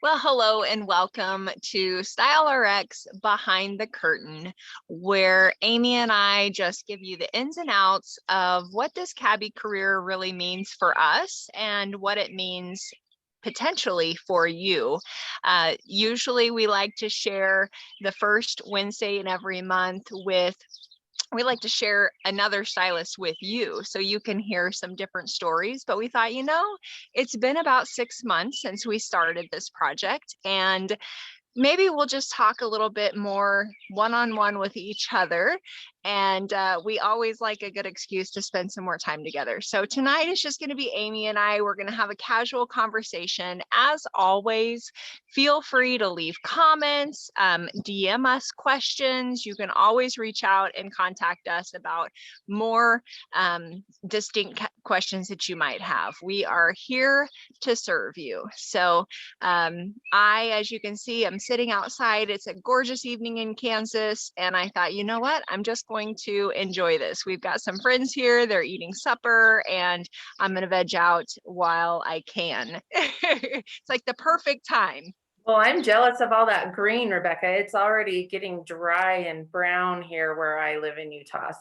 Well, hello and welcome to Style RX Behind the Curtain, where Amy and I just give you the ins and outs of what this cabbie career really means for us and what it means potentially for you. Usually we like to share the first Wednesday in every month with we like to share another stylist with you so you can hear some different stories. But we thought, it's been about 6 months since we started this project, and maybe we'll just talk a little bit more one-on-one with each other. And we always like a good excuse to spend some more time together. So tonight is just going to be Amy and I. We're going to have a casual conversation. As always, feel free to leave comments, DM us questions. You can always reach out and contact us about more distinct questions that you might have. We are here to serve you. So as you can see, I'm sitting outside. It's a gorgeous evening in Kansas. And I thought, you know what? I'm just going to enjoy this. We've got some friends here. They're eating supper and I'm going to veg out while I can. It's like the perfect time. Well, I'm jealous of all that green, Rebecca. It's already getting dry and brown here where I live in Utah.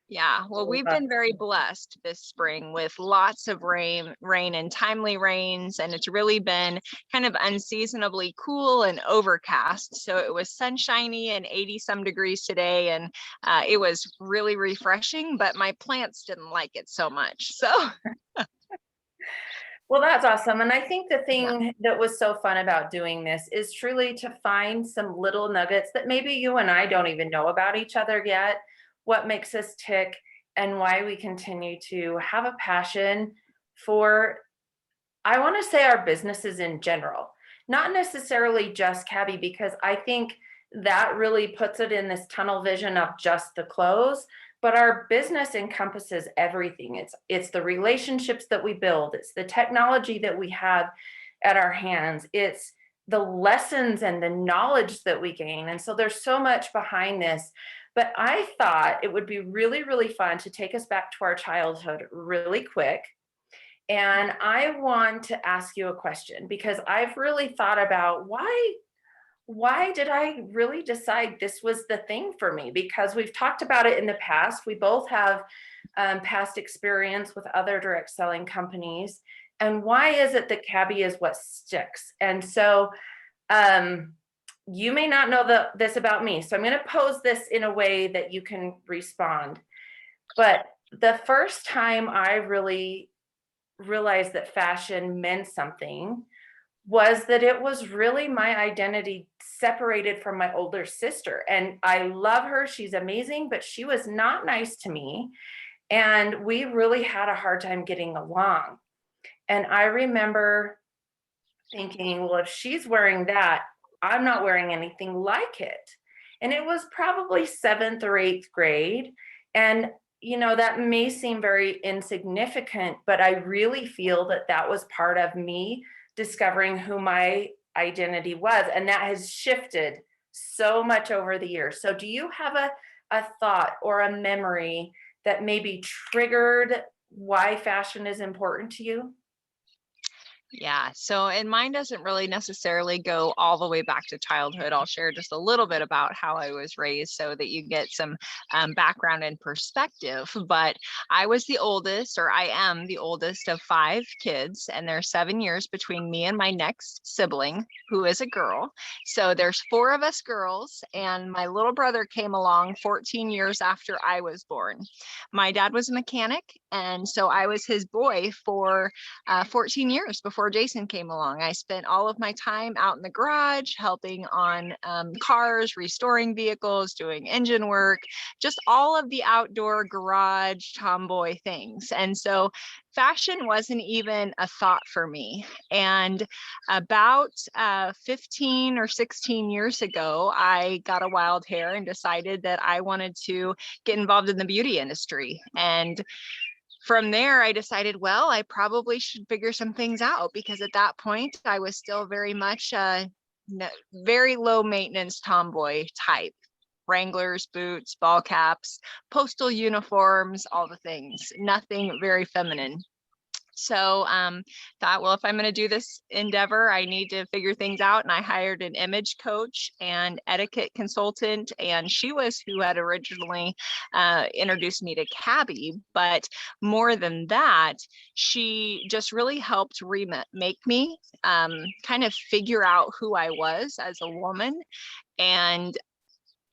Yeah, well, we've been very blessed this spring with lots of rain and timely rains, and it's really been kind of unseasonably cool and overcast. So it was sunshiny and 80 some degrees today, and it was really refreshing, but my plants didn't like it so much. So well, that's awesome. And I think the thing that was so fun about doing this is truly to find some little nuggets that maybe you and I don't even know about each other yet, what makes us tick, and why we continue to have a passion for, I want to say, our businesses in general, not necessarily just cabbie, because I think that really puts it in this tunnel vision of just the clothes. But our business encompasses everything. It's the relationships that we build. It's the technology that we have at our hands. It's the lessons and the knowledge that we gain. And so there's so much behind this. But I thought it would be really, really fun to take us back to our childhood really quick. And I want to ask you a question because I've really thought about why did I really decide this was the thing for me? Because we've talked about it in the past. We both have past experience with other direct selling companies. And why is it that cabbie is what sticks? And so you may not know this about me. So I'm going to pose this in a way that you can respond. But the first time I really realized that fashion meant something was that it was really my identity separated from my older sister. And I love her. She's amazing, but she was not nice to me. And we really had a hard time getting along. And I remember thinking, well, if she's wearing that, I'm not wearing anything like it. And it was probably 7th or 8th grade. And that may seem very insignificant, but I really feel that that was part of me discovering who my identity was. And that has shifted so much over the years. So do you have a thought or a memory that maybe triggered why fashion is important to you? Yeah, and mine doesn't really necessarily go all the way back to childhood. I'll share just a little bit about how I was raised so that you get some background and perspective. But I was the oldest, or I am the oldest of 5 kids, and there's 7 years between me and my next sibling, who is a girl. So there's 4 of us girls, and my little brother came along 14 years after I was born. My dad was a mechanic, and so I was his boy for 14 years before Jason came along. I spent all of my time out in the garage helping on cars, restoring vehicles, doing engine work, just all of the outdoor garage tomboy things. And so fashion wasn't even a thought for me. And about 15 or 16 years ago, I got a wild hair and decided that I wanted to get involved in the beauty industry. And from there, I decided, well, I probably should figure some things out, because at that point I was still very much a very low maintenance tomboy type. Wranglers, boots, ball caps, postal uniforms, all the things, nothing very feminine. So thought, well, if I'm going to do this endeavor, I need to figure things out. And I hired an image coach and etiquette consultant. And she was who had originally introduced me to cabi. But more than that, she just really helped make me kind of figure out who I was as a woman. And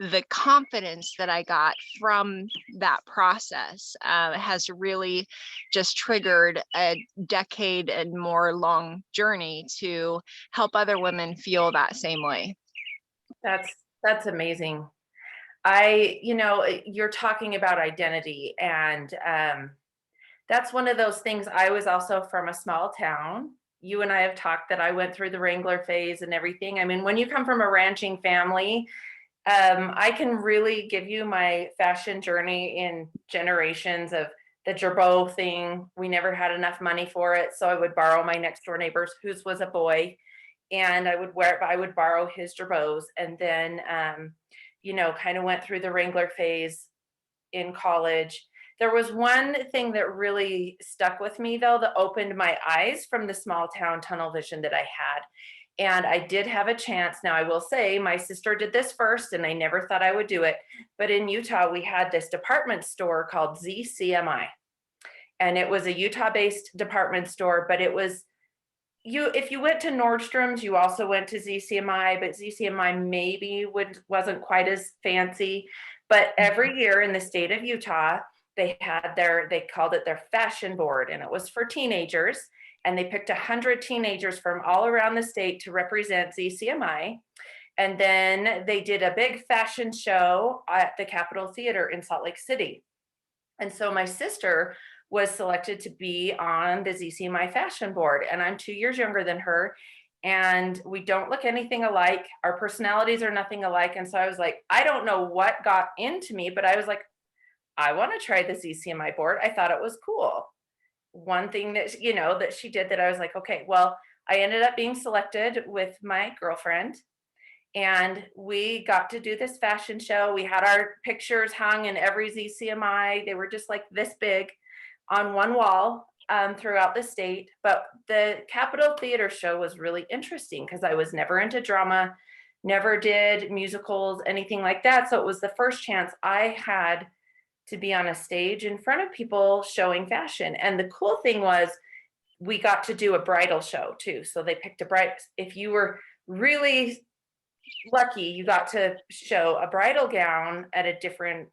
the confidence that I got from that process has really just triggered a decade and more long journey to help other women feel that same way. That's amazing. You're talking about identity, and that's one of those things. I was also from a small town. You and I have talked that I went through the Wrangler phase and everything. I mean, when you come from a ranching family, I can really give you my fashion journey in generations of the gerbo thing. We never had enough money for it, so I would borrow my next door neighbor's, whose was a boy, and I would borrow his gerbos, and then kind of went through the Wrangler phase in college. There was one thing that really stuck with me, though, that opened my eyes from the small town tunnel vision that I had. And I did have a chance. Now, I will say my sister did this first, and I never thought I would do it. But in Utah, we had this department store called ZCMI. And it was a Utah-based department store, but it was if you went to Nordstrom's, you also went to ZCMI, but ZCMI maybe wasn't quite as fancy. But every year in the state of Utah, they called it their fashion board, and it was for teenagers. And they picked 100 teenagers from all around the state to represent ZCMI. And then they did a big fashion show at the Capitol Theater in Salt Lake City. And so my sister was selected to be on the ZCMI fashion board, and I'm 2 years younger than her, and we don't look anything alike. Our personalities are nothing alike. And so I was like, I don't know what got into me, but I was like, I want to try the ZCMI board. I thought it was cool. One thing that that she did that I was like, okay, well, I ended up being selected with my girlfriend, and we got to do this fashion show. We had our pictures hung in every ZCMI. They were just like this big on one wall throughout the state. But the Capitol Theater show was really interesting because I was never into drama, never did musicals, anything like that. So it was the first chance I had to be on a stage in front of people showing fashion. And the cool thing was we got to do a bridal show too. So they picked a bride. If you were really lucky, you got to show a bridal gown at a different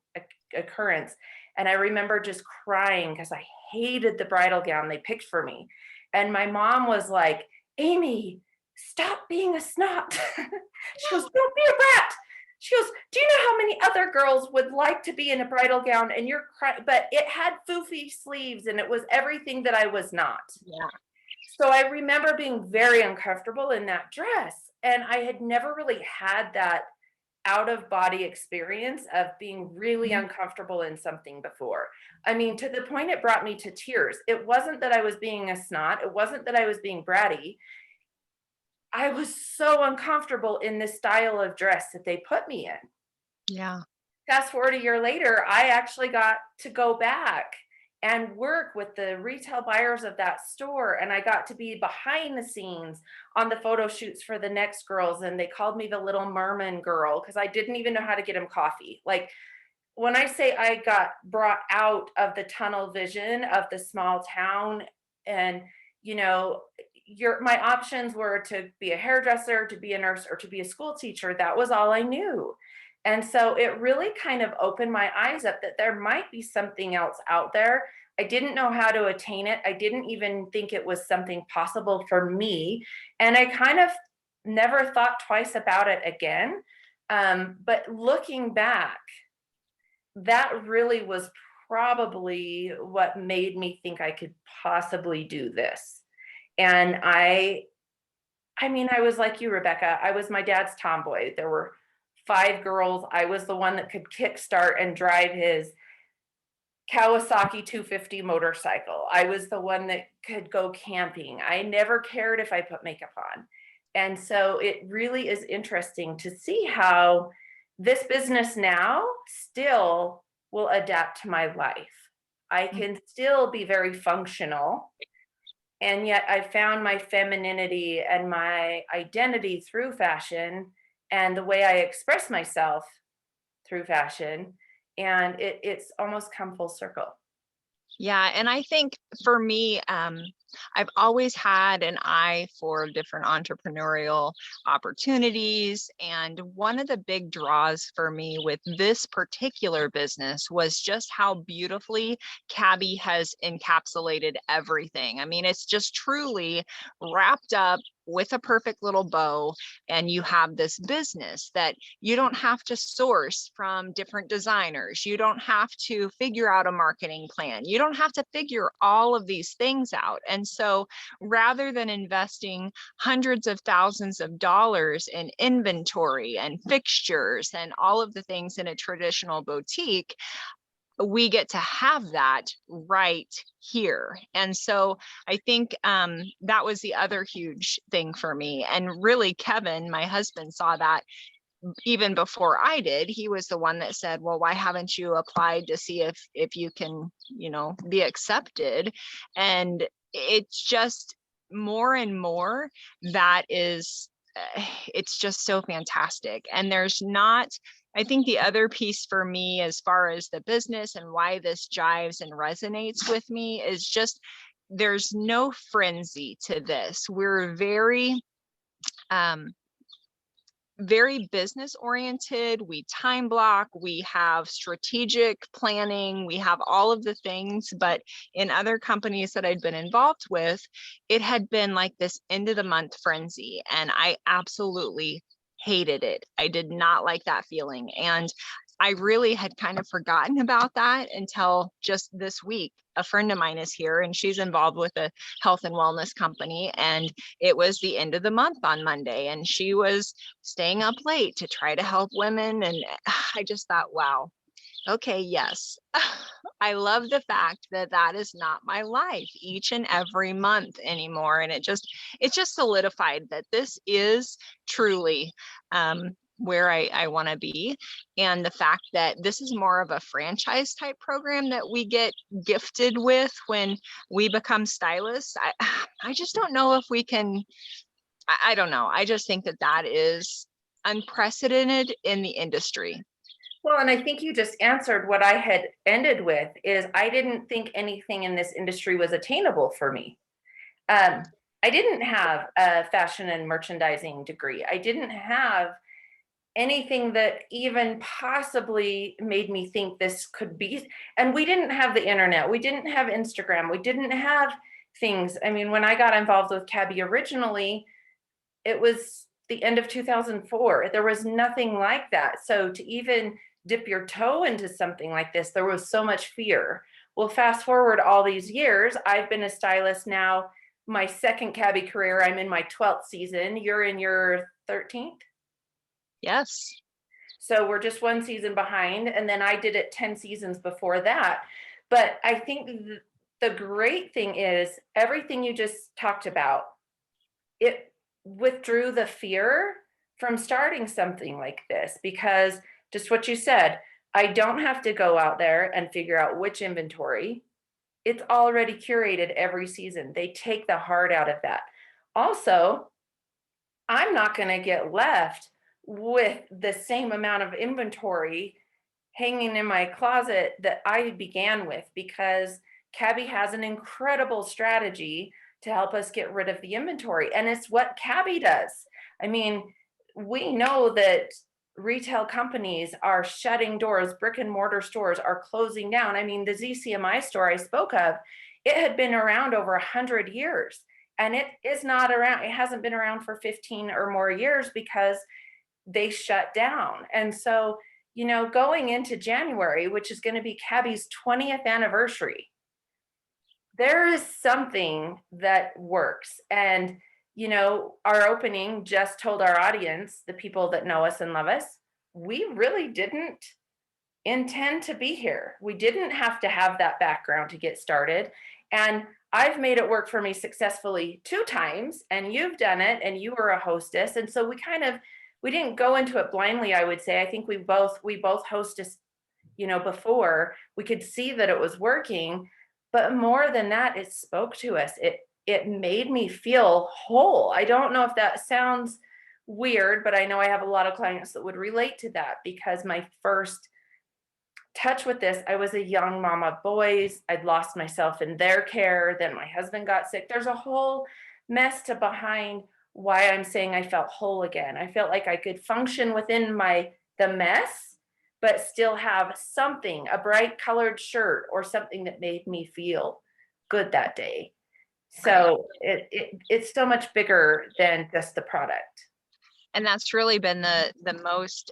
occurrence. And I remember just crying because I hated the bridal gown they picked for me. And my mom was like, Amy, stop being a snot. She goes, don't be a brat. She goes, do you know how many other girls would like to be in a bridal gown and you're crying? But it had foofy sleeves and it was everything that I was not. Yeah. So I remember being very uncomfortable in that dress. And I had never really had that out of body experience of being really uncomfortable in something before. I mean, to the point it brought me to tears. It wasn't that I was being a snot. It wasn't that I was being bratty. I was so uncomfortable in the style of dress that they put me in. Yeah. Fast forward a year later, I actually got to go back and work with the retail buyers of that store. And I got to be behind the scenes on the photo shoots for the next girls. And they called me the little merman girl because I didn't even know how to get them coffee. Like when I say I got brought out of the tunnel vision of the small town, and my options were to be a hairdresser, to be a nurse, or to be a school teacher. That was all I knew. And so it really kind of opened my eyes up that there might be something else out there. I didn't know how to attain it. I didn't even think it was something possible for me. And I kind of never thought twice about it again. But looking back, that really was probably what made me think I could possibly do this. And I mean, I was like you, Rebecca. I was my dad's tomboy. There were 5 girls. I was the one that could kickstart and drive his Kawasaki 250 motorcycle. I was the one that could go camping. I never cared if I put makeup on. And so it really is interesting to see how this business now still will adapt to my life. I can still be very functional And yet I found my femininity and my identity through fashion and the way I express myself through fashion. And it's almost come full circle. Yeah, and I think for me, I've always had an eye for different entrepreneurial opportunities. And one of the big draws for me with this particular business was just how beautifully Cabi has encapsulated everything. I mean, it's just truly wrapped up with a perfect little bow, and you have this business that you don't have to source from different designers. You don't have to figure out a marketing plan. You don't have to figure all of these things out. And so rather than investing hundreds of thousands of dollars in inventory and fixtures and all of the things in a traditional boutique, we get to have that right here. And so I think that was the other huge thing for me. And really, Kevin, my husband, saw that even before I did. He was the one that said, well, why haven't you applied to see if you can, be accepted? And it's just more and more that is, it's just so fantastic. And there's not, I think the other piece for me, as far as the business and why this jives and resonates with me, is just there's no frenzy to this. We're very business oriented. We time block, we have strategic planning, we have all of the things. But in other companies that I'd been involved with, it had been like this end of the month frenzy. And I absolutely hated it. I did not like that feeling. And I really had kind of forgotten about that until just this week. A friend of mine is here and she's involved with a health and wellness company. And it was the end of the month on Monday. And she was staying up late to try to help women. And I just thought, wow, okay, yes. I love the fact that that is not my life each and every month anymore. And it just solidified that this is truly where I want to be. And the fact that this is more of a franchise type program that we get gifted with when we become stylists. I just don't know if we can, I don't know. I just think that that is unprecedented in the industry. Well, and I think you just answered what I had ended with is I didn't think anything in this industry was attainable for me. I didn't have a fashion and merchandising degree. I didn't have anything that even possibly made me think this could be. And we didn't have the internet. We didn't have Instagram. We didn't have things. I mean, when I got involved with Cabi originally, it was the end of 2004. There was nothing like that. So to even dip your toe into something like this, there was so much fear. Well, fast forward all these years, I've been a stylist now, my second cabi career. I'm in my 12th season. You're in your 13th. Yes. So we're just one season behind. And then I did it 10 seasons before that. But I think the great thing is everything you just talked about, it withdrew the fear from starting something like this, because just what you said, I don't have to go out there and figure out which inventory. It's already curated every season. They take the heart out of that. Also, I'm not going to get left with the same amount of inventory hanging in my closet that I began with, because Cabi has an incredible strategy to help us get rid of the inventory. And it's what Cabi does. I mean, we know that retail companies are shutting doors, brick and mortar stores are closing down. I mean, the ZCMI store I spoke of, it had been around over 100 years, and it is not around. It hasn't been around for 15 or more years because they shut down. And so, going into January, which is going to be Cabi's 20th anniversary, there is something that works. And, our opening just told our audience, the people that know us and love us, we really didn't intend to be here. We didn't have to have that background to get started. And I've made it work for me successfully 2 times, and you've done it, and you were a hostess. And so we didn't go into it blindly, I would say. I think we both hostess, before we could see that it was working. But more than that, it spoke to us. it made me feel whole. I don't know if that sounds weird, but I know I have a lot of clients that would relate to that, because my first touch with this, I was a young mom of boys. I'd lost myself in their care. Then my husband got sick. There's a whole mess to behind why I'm saying I felt whole again. I felt like I could function within the mess, but still have something, a bright colored shirt or something that made me feel good that day. So it's so much bigger than just the product. And that's really been the most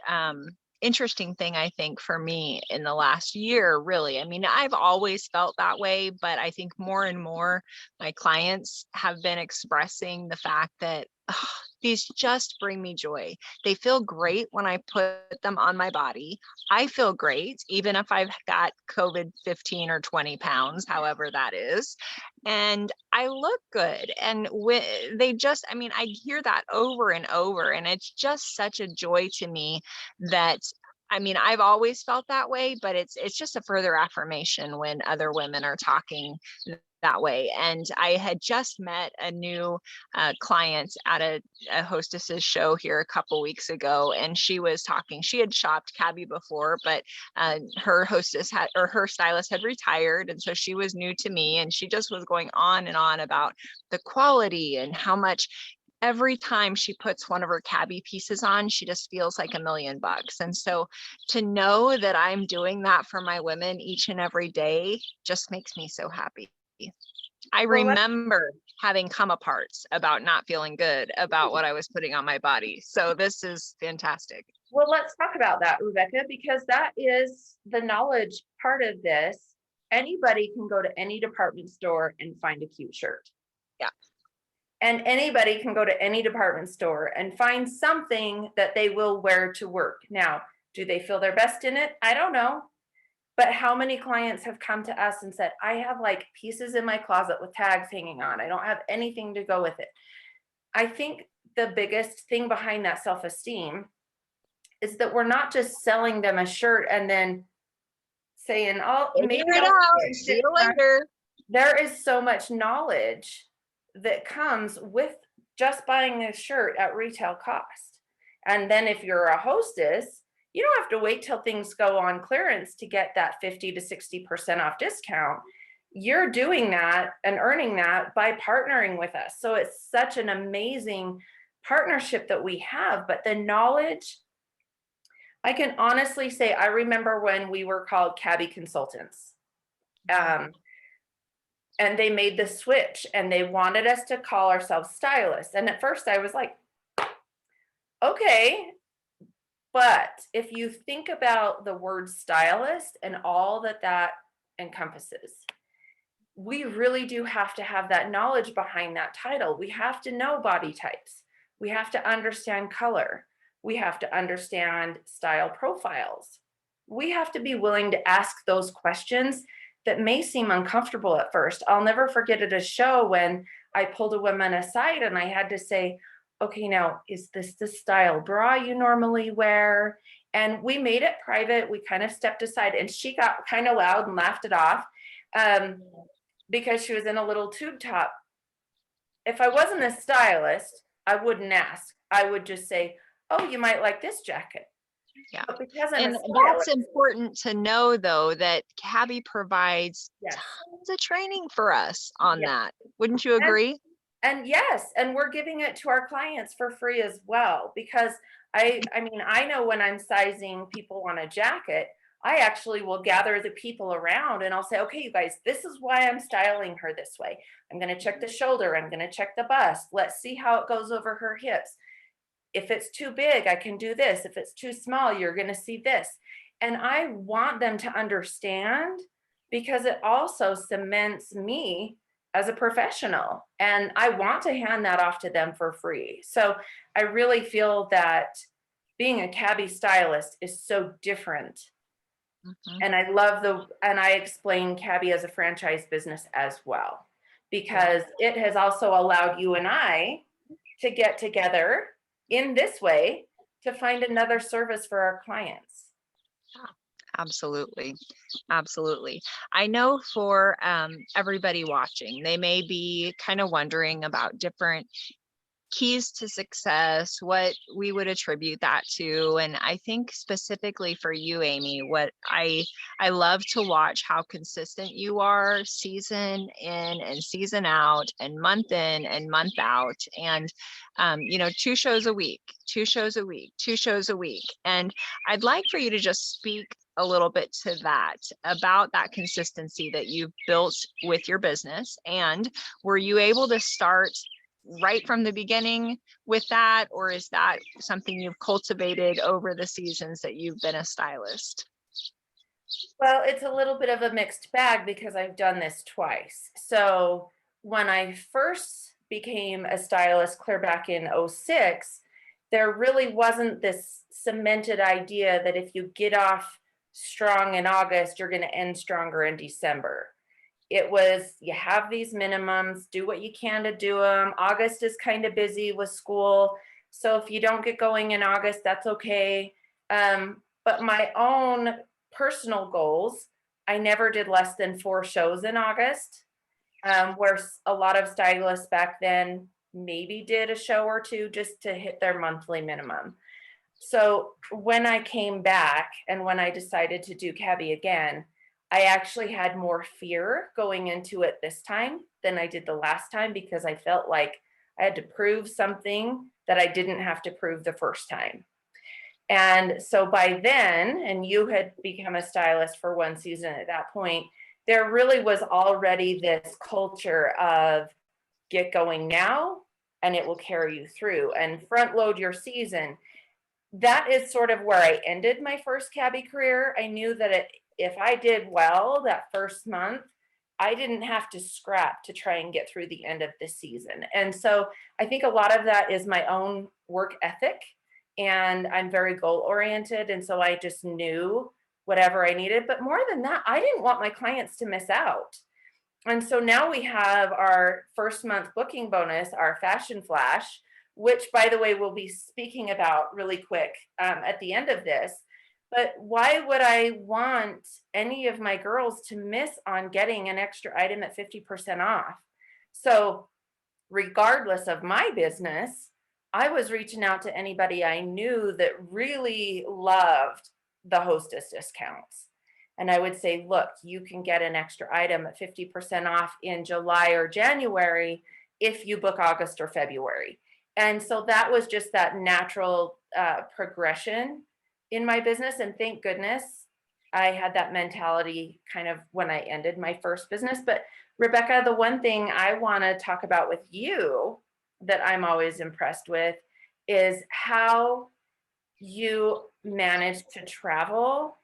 interesting thing, I think, for me in the last year, really. I mean, I've always felt that way, but I think more and more my clients have been expressing the fact that these just bring me joy. They feel great when I put them on my body. I feel great, even if I've got COVID 15 or 20 pounds, however that is. And I look good. And they just, I mean, I hear that over and over. And it's just such a joy to me that, I mean, I've always felt that way, but it's just a further affirmation when other women are talking that way. And I had just met a new client at a hostess's show here a couple weeks ago, and she was talking. She had shopped cabi before, but her hostess had, or her stylist had retired, and so she was new to me. And she just was going on and on about the quality and how much every time she puts one of her cabi pieces on, she just feels like $1 million. And so to know that I'm doing that for my women each and every day just makes me so happy. I remember having come aparts about not feeling good about what I was putting on my body. So this is fantastic. Well, let's talk about that, Rebecca, because that is the knowledge part of this. Anybody can go to any department store and find a cute shirt. Yeah. And anybody can go to any department store and find something that they will wear to work. Now, do they feel their best in it? I don't know. But how many clients have come to us and said, I have like pieces in my closet with tags hanging on. I don't have anything to go with it. I think the biggest thing behind that self-esteem is that we're not just selling them a shirt and then saying, oh, maybe see you later. There is so much knowledge that comes with just buying a shirt at retail cost. And then if you're a hostess, you don't have to wait till things go on clearance to get that 50 to 60% off discount. You're doing that and earning that by partnering with us. So it's such an amazing partnership that we have. But the knowledge, I can honestly say, I remember when we were called cabi consultants. And they made the switch and they wanted us to call ourselves stylists. And at first I was like, okay. But if you think about the word stylist and all that that encompasses, we really do have to have that knowledge behind that title. We have to know body types. We have to understand color. We have to understand style profiles. We have to be willing to ask those questions that may seem uncomfortable at first. I'll never forget at a show when I pulled a woman aside and I had to say, okay, now, is this the style bra you normally wear? And we made it private. We kind of stepped aside and she got kind of loud and laughed it off because she was in a little tube top. If I wasn't a stylist, I wouldn't ask. I would just say, oh, you might like this jacket. Yeah. And that's important to know, though, that cabi provides tons of training for us on that. Wouldn't you agree? And yes, and we're giving it to our clients for free as well, because I mean, I know when I'm sizing people on a jacket, I actually will gather the people around and I'll say, okay, you guys, this is why I'm styling her this way. I'm going to check the shoulder. I'm going to check the bust. Let's see how it goes over her hips. If it's too big, I can do this. If it's too small, you're going to see this. And I want them to understand, because it also cements me as a professional. And I want to hand that off to them for free. So I really feel that being a cabi stylist is so different. And I love and I explain cabi as a franchise business as well, because it has also allowed you and I to get together in this way to find another service for our clients. Absolutely. Absolutely. I know for everybody watching, they may be kind of wondering about different keys to success, what we would attribute that to. And I think specifically for you, Amy, what I love to watch how consistent you are season in and season out and month in and month out. And you know, 2 shows a week, 2 shows a week, 2 shows a week. And I'd like for you to just speak a little bit to that, about that consistency that you've built with your business. And were you able to start right from the beginning with that, or is that something you've cultivated over the seasons that you've been a stylist? Well, it's a little bit of a mixed bag because I've done this twice. So when I first became a stylist clear back in '06, there really wasn't this cemented idea that if you get off strong in August, you're going to end stronger in December. It was, you have these minimums, do what you can to do them. August is kind of busy with school. So if you don't get going in August, that's okay. But my own personal goals, I never did less than 4 shows in August, where a lot of stylists back then maybe did a show or two just to hit their monthly minimum. So when I came back and when I decided to do cabi again, I actually had more fear going into it this time than I did the last time because I felt like I had to prove something that I didn't have to prove the first time. And so by then, and you had become a stylist for 1 season at that point, there really was already this culture of get going now and it will carry you through and front load your season. That is sort of where I ended my first cabi career. I knew that if I did well that first month, I didn't have to scrap to try and get through the end of the season. And so I think a lot of that is my own work ethic. And I'm very goal oriented. And so I just knew whatever I needed. But more than that, I didn't want my clients to miss out. And so now we have our first month booking bonus, our fashion flash, which, by the way, we'll be speaking about really quick at the end of this. But why would I want any of my girls to miss on getting an extra item at 50% off? So regardless of my business, I was reaching out to anybody I knew that really loved the hostess discounts. And I would say, look, you can get an extra item at 50% off in July or January if you book August or February. And so that was just that natural progression in my business. And thank goodness I had that mentality kind of when I ended my first business. But Rebecca, the one thing I want to talk about with you that I'm always impressed with is how you manage to travel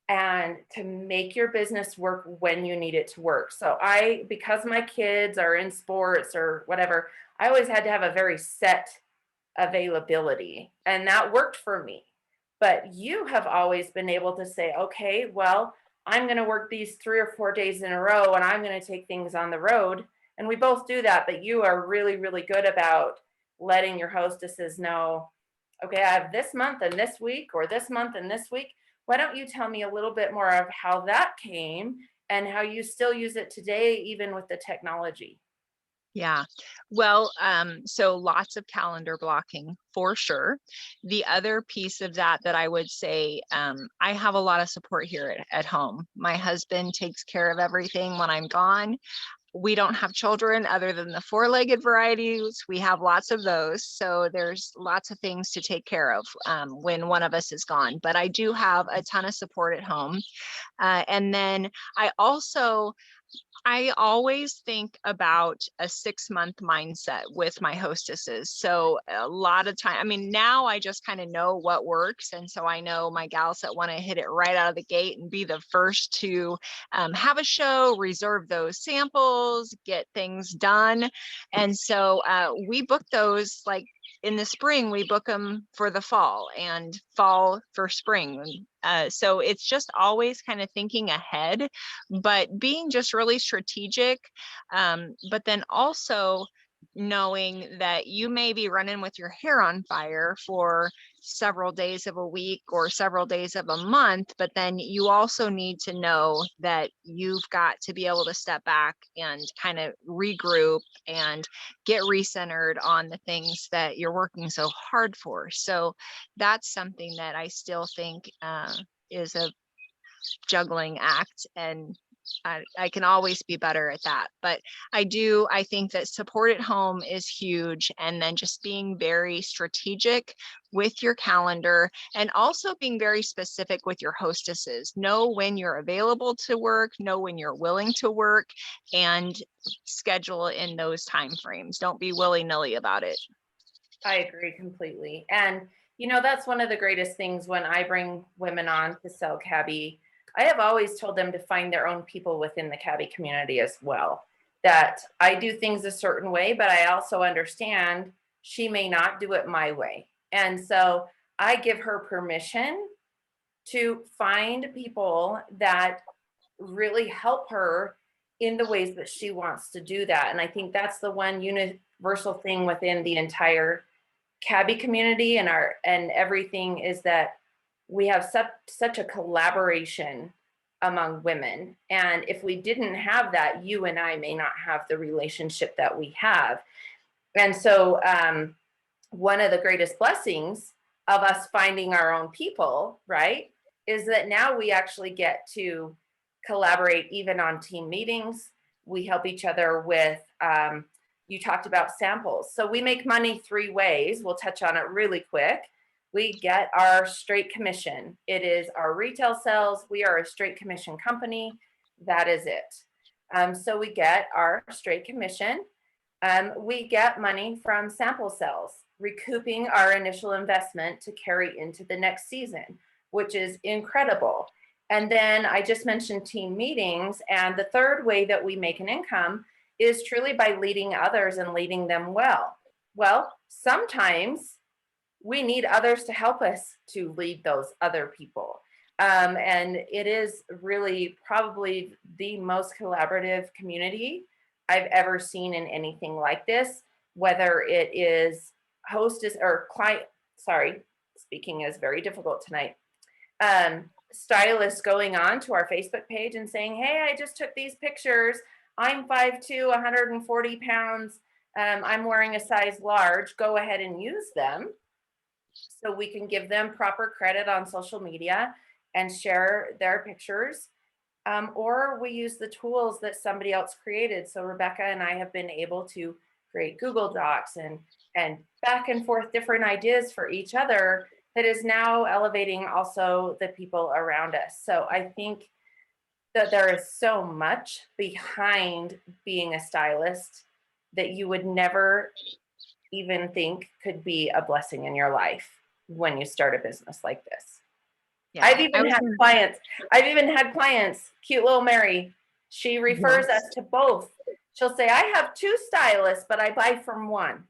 and to make your business work when you need it to work. So because my kids are in sports or whatever, I always had to have a very set availability, and that worked for me. But you have always been able to say, okay, well, I'm going to work these 3 or 4 days in a row and I'm going to take things on the road. And we both do that, but you are really, really good about letting your hostesses know, okay, I have this month and this week, or this month and this week. Why don't you tell me a little bit more of how that came and how you still use it today, even with the technology? Yeah. Well, so lots of calendar blocking for sure. The other piece of that I would say, I have a lot of support here at home. My husband takes care of everything when I'm gone. We don't have children other than the 4-legged varieties. We have lots of those. So there's lots of things to take care of when one of us is gone. But I do have a ton of support at home. And then I always think about a 6-month mindset with my hostesses. So a lot of time, I mean, now I just kind of know what works. And so I know my gals that want to hit it right out of the gate and be the first to have a show, reserve those samples, get things done. And so we book those like in the spring, we book them for the fall and fall for spring. So it's just always kind of thinking ahead, but being just really strategic. But then also knowing that you may be running with your hair on fire for several days of a week or several days of a month, but then you also need to know that you've got to be able to step back and kind of regroup and get recentered on the things that you're working so hard for. So that's something that I still think is a juggling act, and I can always be better at that. But I think that support at home is huge. And then just being very strategic with your calendar, and also being very specific with your hostesses. Know when you're available to work, know when you're willing to work, and schedule in those time frames. Don't be willy-nilly about it. I agree completely. And, that's one of the greatest things when I bring women on to sell cabi. I have always told them to find their own people within the cabi community as well. That I do things a certain way, but I also understand she may not do it my way. And so I give her permission to find people that really help her in the ways that she wants to do that. And I think that's the one universal thing within the entire cabi community and everything, is that we have such a collaboration among women. And if we didn't have that, you and I may not have the relationship that we have. And so one of the greatest blessings of us finding our own people, right, is that now we actually get to collaborate even on team meetings. We help each other with, you talked about samples. So we make money three ways. We'll touch on it really quick. We get our straight commission. It is our retail sales. We are a straight commission company. That is it. So we get our straight commission. We get money from sample sales, recouping our initial investment to carry into the next season, which is incredible. And then I just mentioned team meetings. And the third way that we make an income is truly by leading others and leading them well. Well, sometimes we need others to help us to lead those other people. And it is really probably the most collaborative community I've ever seen in anything like this, whether it is hostess or client, sorry, speaking is very difficult tonight. Stylists going on to our Facebook page and saying, hey, I just took these pictures. I'm 5'2", 140 pounds. I'm wearing a size large. Go ahead and use them. So we can give them proper credit on social media and share their pictures. Or we use the tools that somebody else created. So Rebecca and I have been able to create Google Docs and back and forth different ideas for each other that is now elevating also the people around us. So I think that there is so much behind being a stylist that you would never even think could be a blessing in your life when you start a business like this. Yeah, I've even had clients, cute little Mary, she refers us to both. She'll say, I have two stylists, but I buy from one.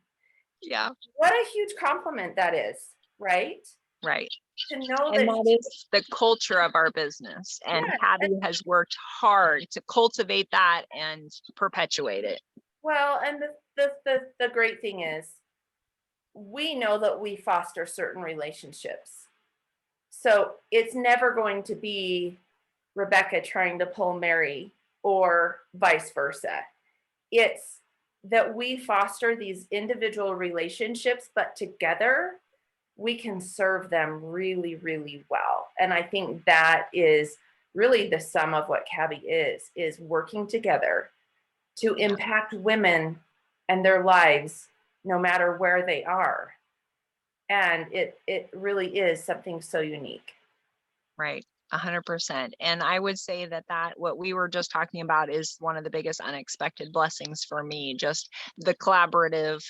Yeah. What a huge compliment that is, right? Right. To know and that is the culture of our business. And cabi has worked hard to cultivate that and perpetuate it. Well, and the great thing is, we know that we foster certain relationships. So it's never going to be Rebecca trying to pull Mary or vice versa. It's that we foster these individual relationships, but together we can serve them really, really well. And I think that is really the sum of what cabi is working together to impact women and their lives no matter where they are. And it really is something so unique. Right. 100%. And I would say that what we were just talking about is one of the biggest unexpected blessings for me, just the collaborative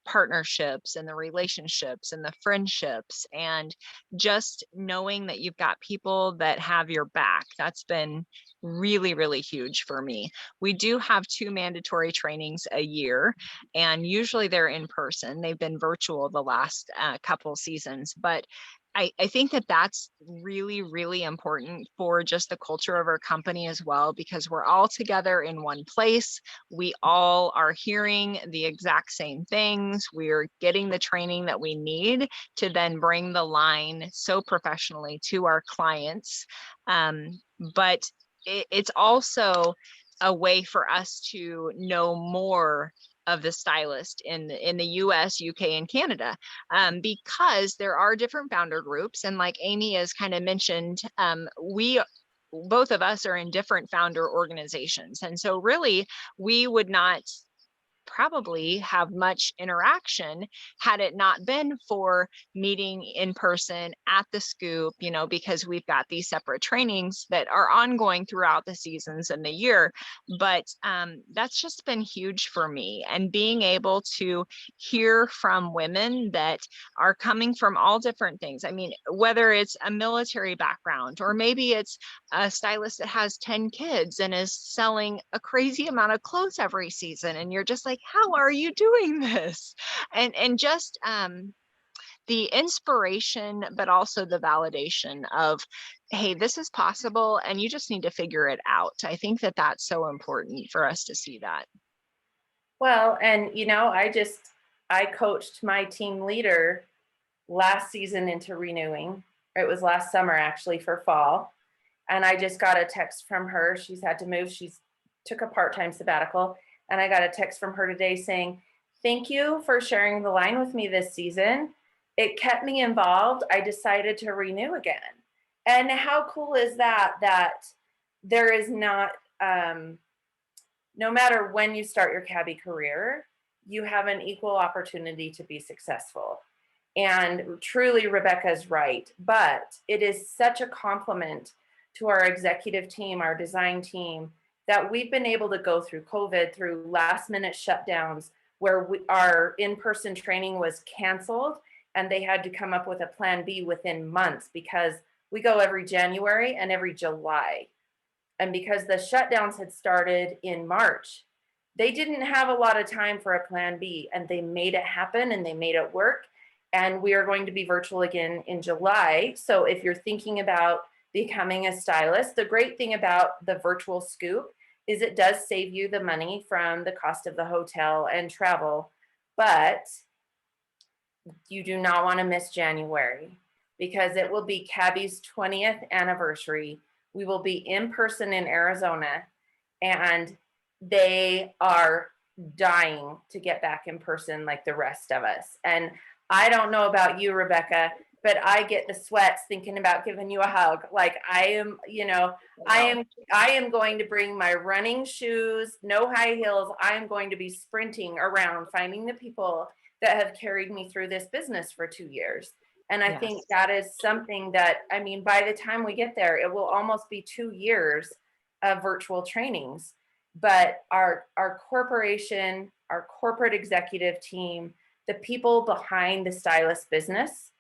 partnerships and the relationships and the friendships, and just knowing that you've got people that have your back. That's been really, really huge for me. We do have 2 mandatory trainings a year, and usually they're in person. They've been virtual the last couple seasons, but I think that that's really, really important for just the culture of our company as well, because we're all together in one place. We all are hearing the exact same things. We're getting the training that we need to then bring the line so professionally to our clients. But it's also a way for us to know more of the stylist in the US, UK, and Canada, because there are different founder groups. And like Amy has kind of mentioned, we both of us are in different founder organizations. And so really, we would not probably have much interaction had it not been for meeting in person at the Scoop, because we've got these separate trainings that are ongoing throughout the seasons and the year. But that's just been huge for me. And being able to hear from women that are coming from all different things. I mean, whether it's a military background, or maybe it's a stylist that has 10 kids and is selling a crazy amount of clothes every season. And you're just like, how are you doing this? And just the inspiration, but also the validation of, hey, this is possible and you just need to figure it out. I think that that's so important for us to see that. Well, and I coached my team leader last season into renewing. It was last summer actually for fall. And I just got a text from her. She's had to move. She's took a part-time sabbatical. And I got a text from her today saying, thank you for sharing the line with me this season. It kept me involved. I decided to renew again. And how cool is that? That there is not, no matter when you start your cabi career, you have an equal opportunity to be successful. And truly, Rebecca's right. But it is such a compliment to our executive team, our design team, that we've been able to go through COVID, through last minute shutdowns where our in-person training was canceled and they had to come up with a plan B within months, because we go every January and every July. And because the shutdowns had started in March, they didn't have a lot of time for a plan B, and they made it happen and they made it work. And we are going to be virtual again in July. So if you're thinking about becoming a stylist, the great thing about the virtual Scoop is it does save you the money from the cost of the hotel and travel, but you do not want to miss January, because it will be cabi's 20th anniversary. We will be in person in Arizona, and they are dying to get back in person like the rest of us. And I don't know about you, Rebecca, but I get the sweats thinking about giving you a hug. Like I am, I am going to bring my running shoes, no high heels. I am going to be sprinting around finding the people that have carried me through this business for 2 years. And I think that is something that, I mean, by the time we get there, it will almost be 2 years of virtual trainings. But our corporation, our corporate executive team, the people behind the stylist business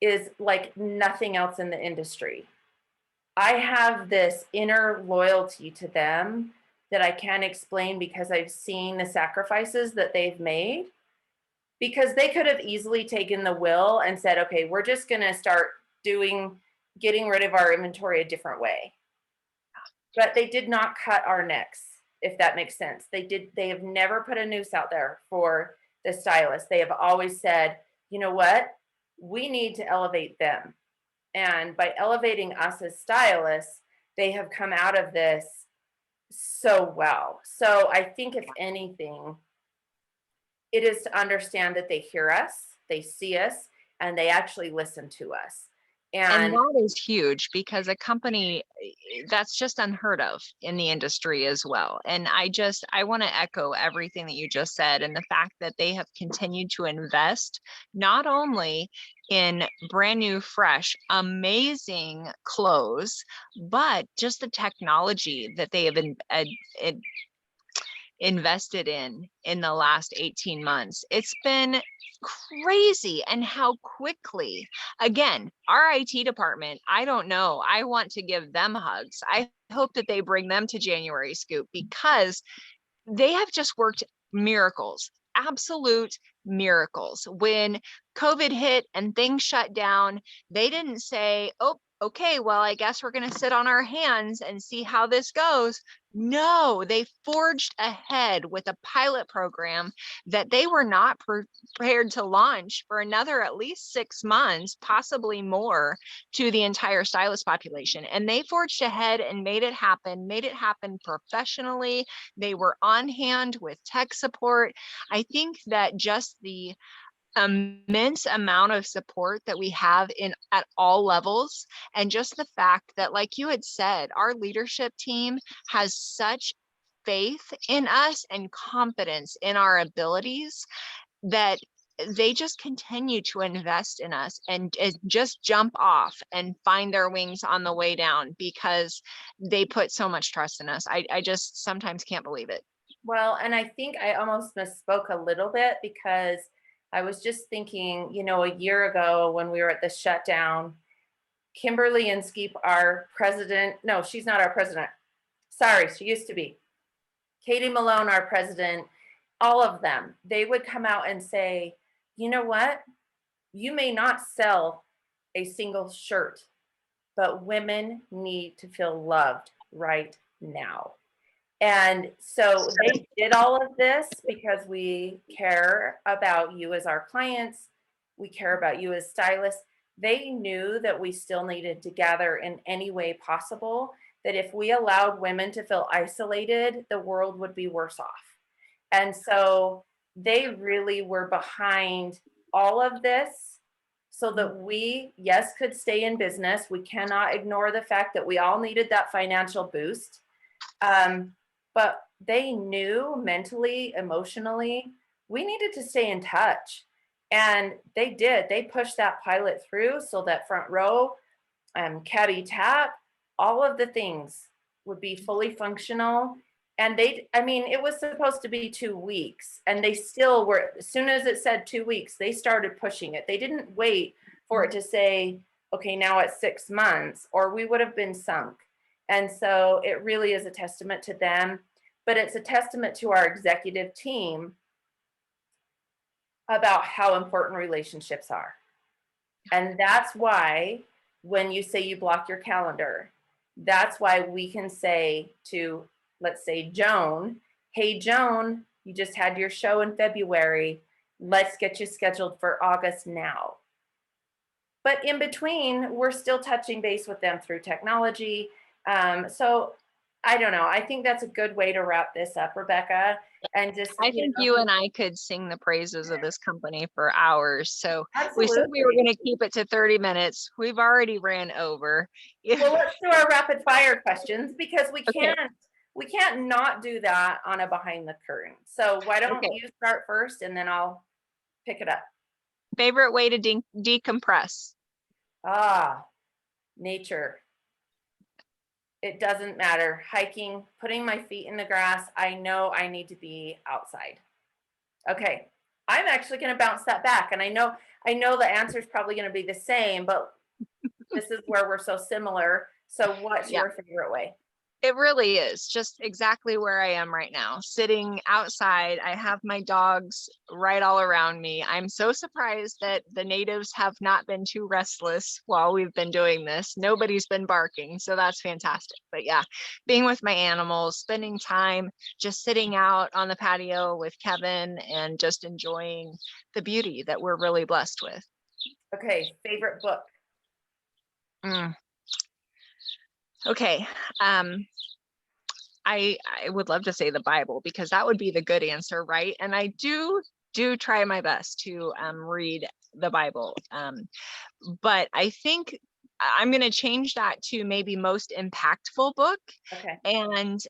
is like nothing else in the industry. I have this inner loyalty to them that I can't explain, because I've seen the sacrifices that they've made. Because they could have easily taken the will and said, okay, we're just going to start getting rid of our inventory a different way. But they did not cut our necks, if that makes sense. They have never put a noose out there for the stylist. They have always said, you know what? We need to elevate them. And by elevating us as stylists, they have come out of this so well. So I think if anything, it is to understand that they hear us, they see us, and they actually listen to us. And that is huge, because a company that's just unheard of in the industry as well. And I want to echo everything that you just said, and the fact that they have continued to invest not only in brand new, fresh, amazing clothes, but just the technology that they have invested in the last 18 months. It's been crazy. And how quickly, again, our IT department, I don't know, I want to give them hugs. I hope that they bring them to January Scoop, because they have just worked miracles absolute miracles. When COVID hit and things shut down, they didn't say, oh, okay, well, I guess we're going to sit on our hands and see how this goes. No, they forged ahead with a pilot program that they were not prepared to launch for another at least 6 months, possibly more, to the entire stylist population. And they forged ahead and made it happen professionally. They were on hand with tech support. I think that just the immense amount of support that we have in at all levels, and just the fact that, like you had said, our leadership team has such faith in us and confidence in our abilities, that they just continue to invest in us and just jump off and find their wings on the way down, because they put so much trust in us. I just sometimes can't believe it. Well, and I think I almost misspoke a little bit, because I was just thinking, a year ago when we were at the shutdown, Kimberly Inskeep, our president, no, she's not our president. Sorry, she used to be. Katie Malone, our president, all of them, they would come out and say, you know what? You may not sell a single shirt, but women need to feel loved right now. And so they did all of this because we care about you as our clients. We care about you as stylists. They knew that we still needed to gather in any way possible, that if we allowed women to feel isolated, the world would be worse off. And so they really were behind all of this so that we, yes, could stay in business. We cannot ignore the fact that we all needed that financial boost. But they knew mentally, emotionally, we needed to stay in touch. And they did. They pushed that pilot through so that front row, cabi tap, all of the things would be fully functional. And it was supposed to be 2 weeks, and they still were. As soon as it said 2 weeks, they started pushing it. They didn't wait for it to say, okay, now it's 6 months, or we would have been sunk. And so it really is a testament to them, but it's a testament to our executive team about how important relationships are. And that's why when you say you block your calendar, that's why we can say to, let's say, Joan, hey, Joan, you just had your show in February. Let's get you scheduled for August now. But in between, we're still touching base with them through technology. So I don't know. I think that's a good way to wrap this up, Rebecca. And just, I think you and I could sing the praises of this company for hours. So we said we were absolutely. going to keep it to 30 minutes. We've already ran over. Well, let's do our rapid fire questions, because we Okay. can't not do that on a behind the curtain. So why don't Okay. you start first, and then I'll pick it up. Favorite way to decompress? Nature. It doesn't matter. Hiking, putting my feet in the grass. I know I need to be outside. Okay. I'm actually going to bounce that back. And I know the answer is probably going to be the same, but this is where we're so similar. So what's Yeah. your favorite way? It really is just exactly where I am right now, sitting outside. I have my dogs right all around me. I'm so surprised that the natives have not been too restless while we've been doing this. Nobody's been barking, so that's fantastic. But yeah, being with my animals, spending time just sitting out on the patio with Kevin and just enjoying the beauty that we're really blessed with. Okay. Favorite book? Mm. Okay. I would love to say the Bible, because that would be the good answer, right? And I do try my best to read the Bible. But I think I'm going to change that to maybe most impactful book. Okay. And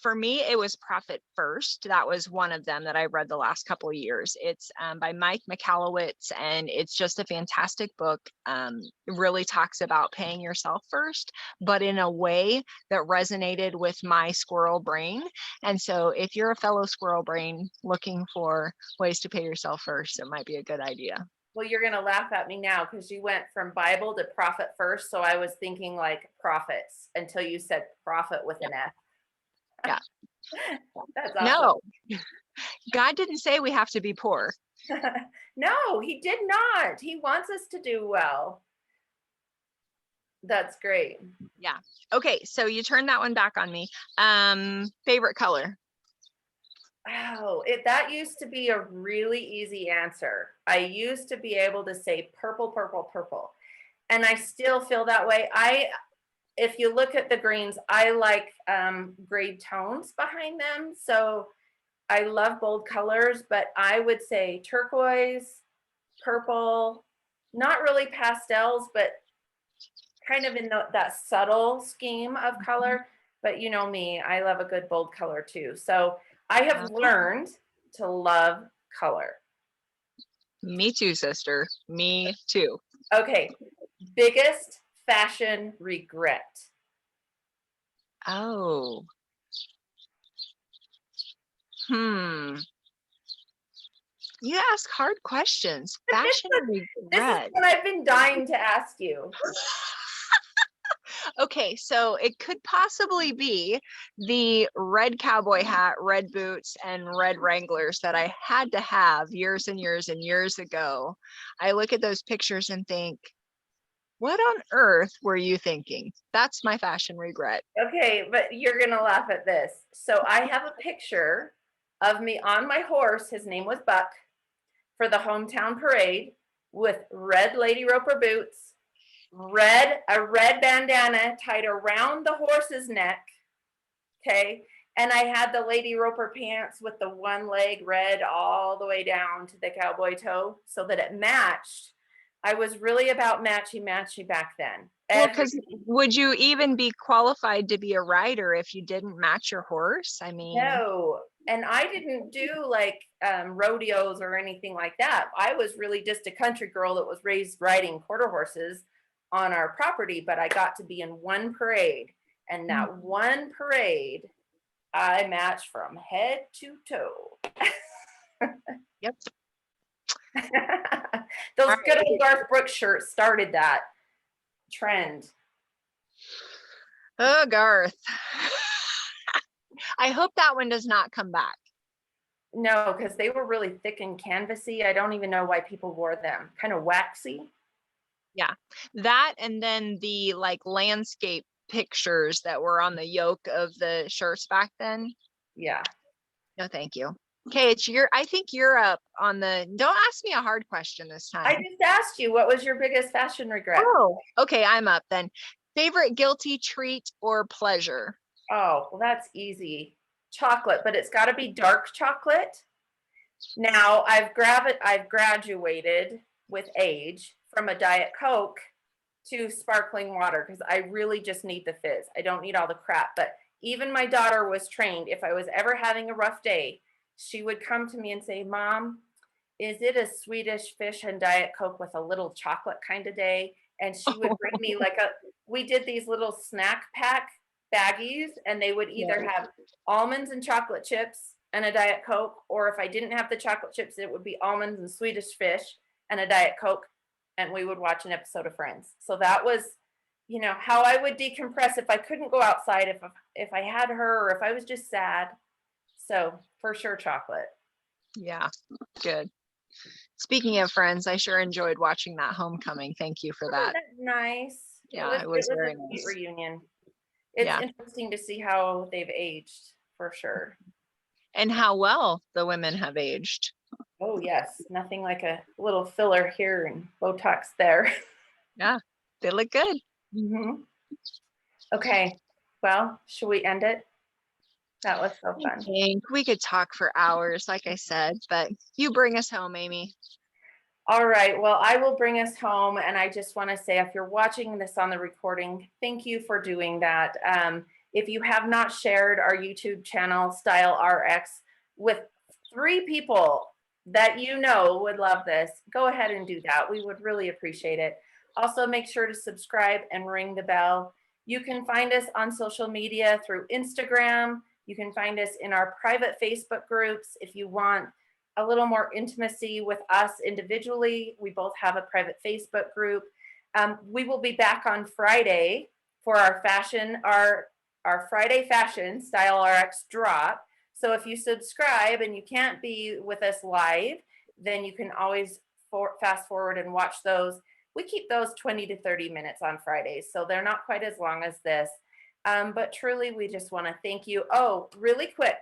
for me, it was Profit First. That was one of them that I read the last couple of years. It's by Mike Michalowicz, and it's just a fantastic book. It really talks about paying yourself first, but in a way that resonated with my squirrel brain. And so if you're a fellow squirrel brain looking for ways to pay yourself first, it might be a good idea. Well, you're going to laugh at me now, because you went from Bible to Profit First. So I was thinking like profits until you said profit with an F. Yeah. That's awesome. No, God didn't say we have to be poor. No, he did not. He wants us to do well. That's great. Yeah. Okay, so you turned that one back on me. Favorite color? Oh, that used to be a really easy answer. I used to be able to say purple, purple, purple. And I still feel that way. If you look at the greens, I like grade tones behind them. So I love bold colors, but I would say turquoise, purple, not really pastels, but kind of in that subtle scheme of color. But you know me, I love a good bold color too. So I have learned to love color. Me too, sister. Me too. Okay, biggest fashion regret. Oh. Hmm. You ask hard questions. Fashion This is regret. what I've been dying to ask you. Okay, so it could possibly be the red cowboy hat, red boots, and red Wranglers that I had to have years and years and years ago. I look at those pictures and think, what on earth were you thinking? That's my fashion regret. Okay, but you're gonna laugh at this. So I have a picture of me on my horse. His name was Buck for the hometown parade with red Lady Roper boots, a red bandana tied around the horse's neck. Okay. And I had the Lady Roper pants with the one leg red all the way down to the cowboy toe so that it matched. I was really about matchy back then. Well, because would you even be qualified to be a rider if you didn't match your horse? I mean, No, and I didn't do like rodeos or anything like that. I was really just a country girl that was raised riding quarter horses on our property, but I got to be in one parade. And that one parade, I matched from head to toe. yep. Those All good right. old Garth Brooks shirts started that trend. Oh, Garth. I hope that one does not come back. No, because they were really thick and canvassy. I don't even know why people wore them. Kind of waxy. Yeah, that and then the like landscape pictures that were on the yoke of the shirts back then. Yeah. No, thank you. Okay, I think you're up on the, don't ask me a hard question this I time. just asked you, what was your biggest fashion regret? Oh, okay, I'm up then. Favorite guilty treat or pleasure? Oh, well, that's easy. Chocolate, but it's got to be dark chocolate. Now, I've graduated with age from a Diet Coke to sparkling water because I really just need the fizz. I don't need all the crap. But even my daughter was trained. If I was ever having a rough day, she would come to me and say, Mom, is it a Swedish fish and Diet Coke with a little chocolate kind of day? And she would bring me we did these little snack pack baggies, and they would either have almonds and chocolate chips and a Diet Coke, or if I didn't have the chocolate chips, it would be almonds and Swedish fish and a Diet Coke, and we would watch an episode of Friends. So that was, how I would decompress if I couldn't go outside, if I had her, or if I was just sad. So for sure, chocolate. Yeah, good. Speaking of Friends, I sure enjoyed watching that homecoming. Thank you for that. Nice. Yeah, it was very a nice. sweet reunion. It's interesting to see how they've aged, for sure. And how well the women have aged. Oh yes, nothing like a little filler here and Botox there. Yeah, they look good. Mm-hmm. Okay, well, should we end it? That was so fun. I think we could talk for hours, like I said, but you bring us home, Amy. All right, well, I will bring us home, and I just want to say, if you're watching this on the recording, thank you for doing that. If you have not shared our YouTube channel, Style RX, with 3 people that you know would love this, go ahead and do that. We would really appreciate it. Also, make sure to subscribe and ring the bell. You can find us on social media through Instagram. You can find us in our private Facebook groups if you want a little more intimacy with us individually. We both have a private Facebook group. We will be back on Friday for our Friday fashion Style RX drop. So if you subscribe and you can't be with us live, then you can always fast forward and watch those. We keep those 20 to 30 minutes on Fridays, so they're not quite as long as this. But truly, we just want to thank you. Oh, really quick,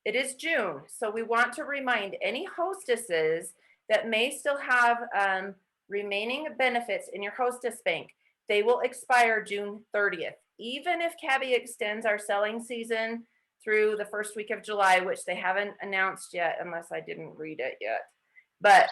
it is June, so we want to remind any hostesses that may still have remaining benefits in your hostess bank. They will expire June 30th. Even if cabi extends our selling season through the first week of July, which they haven't announced yet, unless I didn't read it yet. But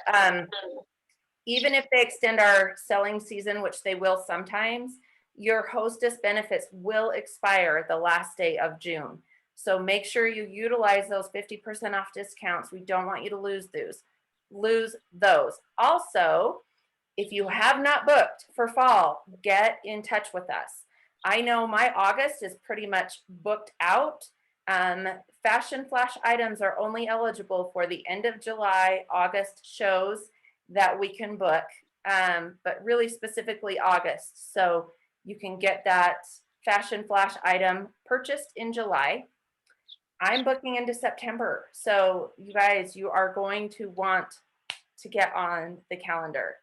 even if they extend our selling season, which they will sometimes, your hostess benefits will expire the last day of June. So make sure you utilize those 50% off discounts. We don't want you to lose those. Also, if you have not booked for fall, get in touch with us. I know my August is pretty much booked out. Fashion flash items are only eligible for the end of July, August shows that we can book, but really specifically August. So you can get that fashion flash item purchased in July. I'm booking into September. So you guys, you are going to want to get on the calendar.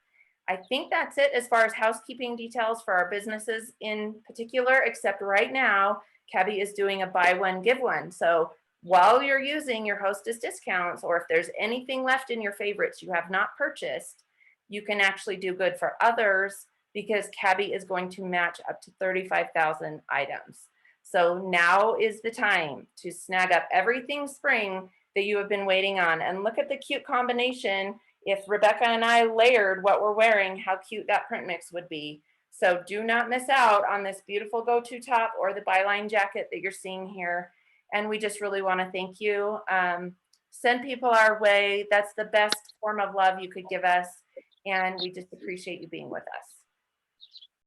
I think that's it as far as housekeeping details for our businesses in particular, except right now, cabi is doing a buy one, give one. So while you're using your hostess discounts, or if there's anything left in your favorites you have not purchased, you can actually do good for others because cabi is going to match up to 35,000 items. So now is the time to snag up everything spring that you have been waiting on. And look at the cute combination. If Rebecca and I layered what we're wearing, how cute that print mix would be. So do not miss out on this beautiful go-to top or the byline jacket that you're seeing here. And we just really want to thank you. Send people our way. That's the best form of love you could give us. And we just appreciate you being with us.